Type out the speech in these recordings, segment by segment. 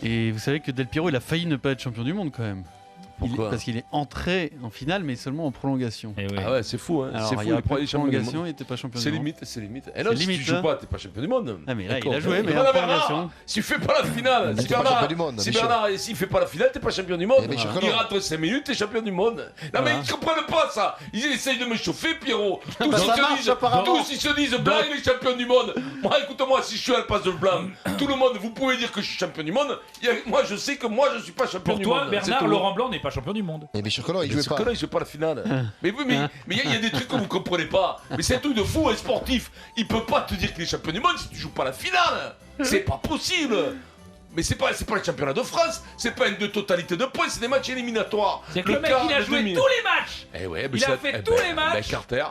Et vous savez que Del Piero, il a failli ne pas être champion du monde quand même. Pourquoi ? Parce qu'il est entré en finale, mais seulement en prolongation. Et oui. Ah ouais, c'est fou, hein. Alors, C'est il fou, y a les premiers champions du prolongation, monde. il n'était pas champion C'est du monde. limite, c'est limite. Et là, C'est si limite, tu joues hein. pas, t'es pas champion du monde. Ah, mais là, il D'accord. a joué, mais Et en voilà, prolongation. Bernard, si tu fais pas la finale, Bah, si t'es pas Bernard, champion du monde, si bien sûr. Bernard, s'il fait pas la finale, t'es pas champion du monde. Eh bien sûr que Il non. rentre 5 minutes, t'es champion du monde. Non, mais ils comprennent pas ça. Ils essayent de me chauffer, Pierrot. Tous Bah, ils ça se marche, disent, apparemment. tous ils se disent, Blanc, il est champion du monde. Moi, écoute-moi, si je suis à la place de Blanc, tout le monde, vous pouvez dire que je suis champion du monde. Moi, je sais que moi, je suis pas champion Pour du toi, monde. Bernard, C'est tout. Laurent Blanc n'est pas champion du monde. Mais bien sûr que non, il jouait Ce pas. que là, il joue pas la finale. Mais oui, mais il y a des trucs que vous comprenez pas. Mais c'est un truc de fou, un sportif. Il peut pas te dire qu'il est champion du monde si tu joues pas la finale. C'est pas possible. Mais c'est pas le championnat de France, c'est pas une de totalité de points, c'est des matchs éliminatoires. C'est que le mec, quart, il a le joué demi. tous les matchs. Eh ouais, Il a fait tous les matchs. Carter.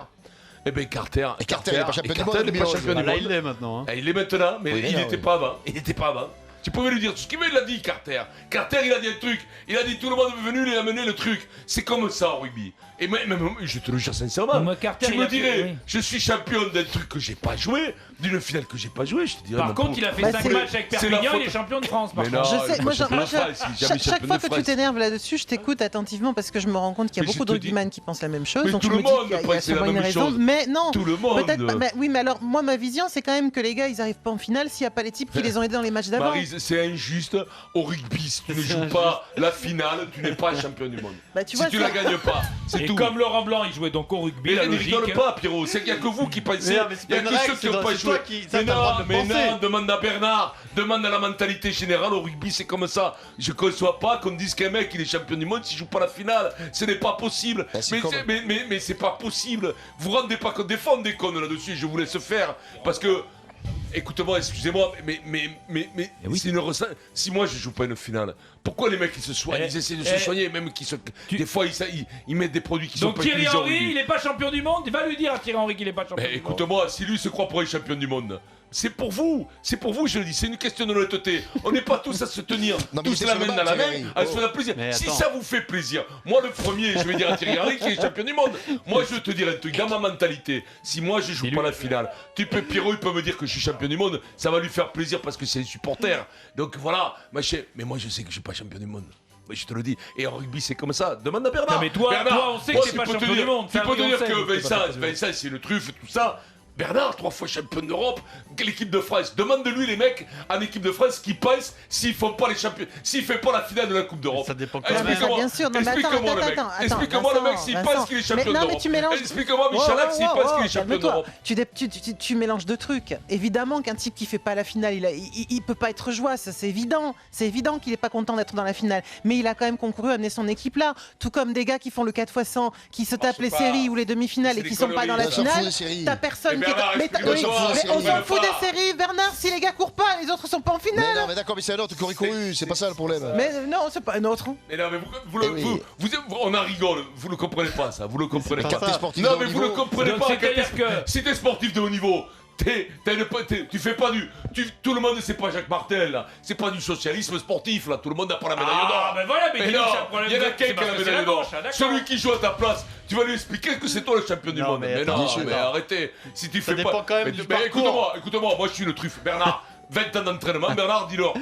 Eh ben Carter. Et Carter, il est pas champion du monde, Carter n'est pas 2011. champion Ah, du là, il monde. l'est maintenant. Hein. Eh, il est maintenant, mais Oui, il là, n'était oui. pas avant. Il n'était pas avant. Tu pouvais lui dire tout ce qu'il veut, il l'a dit, Carter. Carter, il a dit un truc. Il a dit tout le monde est venu, il a mené le truc. C'est comme ça au rugby. Et même, je te le jure sincèrement, Moi, Carter, tu il me a fait- dirais, oui. je suis champion d'un truc que j'ai pas joué, d'une finale que j'ai pas joué, je te dirais. Par mais contre, pour- il a fait Bah, 5 c'est- matchs avec c'est la Perpignan, faute- il est champion de France. Par Mais contre. non, Je sais, il est moi, pas champion de moi, France, il est jamais chaque champion fois de que tu France. t'énerves là-dessus, je t'écoute attentivement parce que je me rends compte qu'il y a Mais beaucoup je de te dis- rugbyman qui pensent la même chose. Mais Donc tout je le me dis monde qu'il y a pense c'est la sûrement une même raison. chose. Mais non, Tout le monde. peut-être pas. Oui, mais alors moi ma vision c'est quand même que les gars ils arrivent pas en finale s'il n'y a pas les types qui les ont aidés dans les matchs d'avant. Maryse, c'est injuste. Au rugby, si tu ne joues pas la finale, tu n'es pas champion du monde. Bah, tu Si vois, tu ça- la gagnes pas, c'est Et tout. comme Laurent Blanc, il jouait donc au rugby, Mais la là, ne logique. rigole pas, Pierrot. C'est qu'il n'y a que vous qui pensez. Mais non, mais c'est Il n'y a pas que une ceux règle, qui n'ont pas c'est joué. toi qui- ça, Mais t'as le droit non, de mais penser. non, demande à Bernard. Demande à la mentalité générale. Au rugby, c'est comme ça. Je ne conçois pas qu'on dise qu'un mec, il est champion du monde s'il ne joue pas la finale. Ce n'est pas possible. Bah, c'est Mais comme- mais c'est pas possible. Vous vous rendez pas compte. Des fois, on déconne là-dessus. Je vous laisse faire. Parce que. Écoutez-moi, excusez-moi, mais oui. c'est une si moi je joue pas une finale, pourquoi les mecs ils se soignent, ils essaient de se soigner, même des fois ils mettent des produits qui sont Donc pas Thierry utilisés au Henry, rugby. il est pas champion du monde. Va lui dire à Thierry Henry qu'il est pas champion Mais du monde. écoute-moi, si lui se croit pour être champion du monde, c'est pour vous, je le dis, c'est une question d'honnêteté. On n'est pas tous à se tenir Non, mais tous il était la sur le main banc, dans la main, Thierry. à se faire plaisir. Mais Si attends. ça vous fait plaisir, moi le premier, je vais dire à Thierry Henry qu'il est champion du monde. Moi je vais te dire un truc, dans ma mentalité, si moi je joue Et pas lui- la finale, Pierrot il peut me dire que je suis champion du monde, ça va lui faire plaisir parce que c'est un supporter. Donc voilà, mais moi je sais que je suis pas champion du monde. Mais je te le dis. Et en rugby, c'est comme ça. Demande à Bernard. Non, mais toi, on sait que moi, t'es tu pas peux te champion dire- du monde. Tu Ça, peux te oui, on dire sait que que t'es pas champion du monde. Vincent, c'est le truffe, tout ça. Bernard, 3 fois champion d'Europe, l'équipe de France. Demande-lui les mecs en équipe de France qui pensent s'ils font pas les champions, s'ils font pas la finale de la Coupe d'Europe. Ça dépend quand Ouais, mais même. ça, bien sûr. Non, mais attends, Explique-moi le mec. attends, Explique-moi le mec s'il Vincent, pense qu'il est champion mais- non, mais d'Europe. tu mélanges- Explique-moi Michalak s'il pense qu'il est champion calme-toi. d'Europe. Tu mélanges deux trucs. Évidemment qu'un type qui fait pas la finale, il peut pas être joie, ça c'est évident. C'est évident qu'il est pas content d'être dans la finale. Mais il a quand même concouru à amener son équipe là. Tout comme des gars qui font le 4x100, qui se tapent c'est les pas- séries ou les demi-finales c'est et des qui sont pas dans la conneries. On s'en fout finale. des séries. T'as personne Mais qui est. Bernard, Mais explique-moi, mais on s'en on fout s'en des fout séries. des séries, Bernard. Si les gars courent pas, les autres sont pas en Mais finale. non, mais d'accord, mais c'est un autre couru, c'est pas ça le problème. Mais non, c'est pas un autre. Mais non, mais Eh oui. on en rigole, vous le comprenez pas ça, vous le comprenez pas pas. Quand t'es sportif Non, de haut mais vous le niveau, comprenez Donc, pas. c'est-à-dire que- Si t'es sportif de haut niveau, tu fais pas tout le monde, c'est pas Jacques Martel, là. C'est pas du socialisme sportif, là. Tout le monde n'a pas la médaille d'or. Ah, ben voilà, mais dis-nous non, que c'est un problème il y en a de- qu'un c'est qui a parce la que c'est médaille la d'or. gauche, hein, d'accord. Celui qui joue à ta place, tu vas lui expliquer que c'est toi le champion du Non, monde. mais Mais non, attends, mais arrêtez. Si tu fais dépend pas. quand même mais du mais parcours. écoute-moi, moi je suis une truffe. Bernard, 20 ans d'entraînement, Bernard, dis-leur.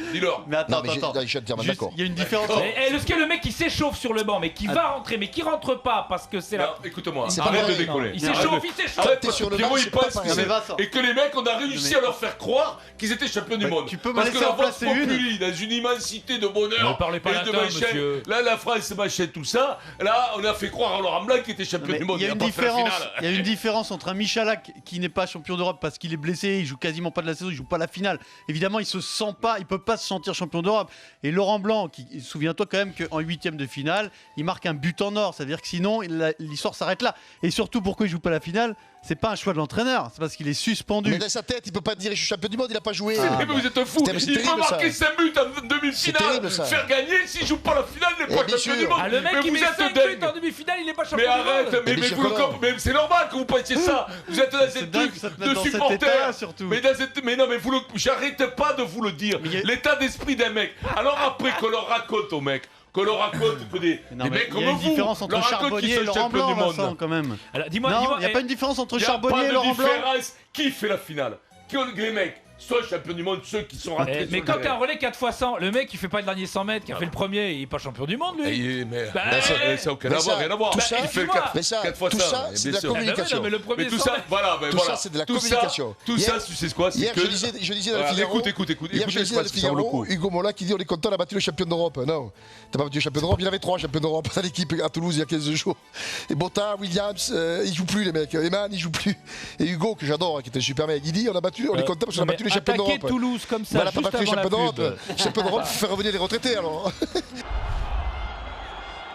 Mais attends, Non, mais attends. je suis entièrement Juste, d'accord. il y a une différence. Est-ce que le mec qui s'échauffe sur le banc, mais qui va rentrer, mais qui rentre pas parce que c'est Non, la. écoute-moi, C'est pas arrête de pareil, déconner. Il s'échauffe, il s'échauffe. Arrête, t'es sur le Pierrot, banc, il c'est pas pense que pareil. Non, mais c'est. Vincent. Et que les mecs, on a réussi à leur faire croire qu'ils étaient champions du monde. Tu peux me Parce que laisser la en Vox placer une Populi, dans une immensité de bonheur. Ne parlez pas et de latin, machin, monsieur. là, la France, machin, tout ça. Là, on a fait croire à Laurent Blanc qu'il était champion Mais du monde. il y a une pas fait la différence. finale. Il y a une différence entre un Michalak qui n'est pas champion d'Europe parce qu'il est blessé, il joue quasiment pas de la saison, il joue pas la finale. Évidemment, il se sent pas, il peut pas se sentir champion d'Europe. Et Laurent Blanc, souviens-toi quand même qu'en 8e de finale, il marque un but en or. Ça veut dire que sinon, l'histoire s'arrête là. Et surtout, pourquoi il joue pas la finale? C'est pas un choix de l'entraîneur, c'est parce qu'il est suspendu. Mais dans sa tête, il peut pas dire je suis champion du monde, il a pas joué. Mais vous êtes fous. C'est Il terrible, peut marquer ça. 5 buts en C'est demi-finale, terrible, ça. faire gagner. S'il joue pas la finale, il n'est pas bien champion sûr. du monde. Ah, le mec Mais qui vous met êtes 5 buts dingue. en demi-finale, il est pas champion Mais du arrête, monde. mais bien sûr vous le que non. mais c'est normal que vous pensiez ça. Vous êtes dans un C'est dingue truc que ça te mette de dans cet supporter. état, surtout. Mais non, mais j'arrête pas de vous le dire. Mais il y a- L'état d'esprit d'un mec. Alors après qu'on leur raconte aux mecs, qu'on leur raconte que des Non, mais mecs il comme y a une vous, différence entre leur racontent Charbonnier qu'ils et sont Laurent champions Blanc, du monde. Vincent, quand même. Alors, dis-moi, Non, dis-moi. il n'y a pas une différence entre Il y a Charbonnier pas et de Laurent Blanc. différence. Qui fait la finale? Les mecs, soit champion du monde, ceux qui sont ratés. Mais quand t'as un relais 4x100, le mec qui fait pas le dernier 100 mètres, qui a fait le premier, il est pas champion du monde lui. Ça n'a aucun avoir, rien à voir. tout ça, Il fait le mais ça, 4 fois tout ça, c'est de la communication. Mais le premier Mais tout 100 ça, mètres. voilà, Tout ça, c'est de la communication. Tout ça, tu sais quoi? Hier, je disais dans le Figaro. Hier, je disais dans le Figaro, Hugo Mola qui dit on est content, on a battu le champion d'Europe. Non, t'as pas battu le champion d'Europe, il y avait 3 champions d'Europe dans l'équipe à Toulouse il y a 15 jours. Et Botta, Williams, ils jouent plus les mecs. Eman, ils jouent plus. Et Hugo, que j'adore, qui était un super mec, il dit on est content parce qu'on a battu les champions d'Europe. Toulouse comme ça, Voilà, t'as juste battu les avant la champions pub. d'Europe. Champion d'Europe, faut faire revenir les retraités alors.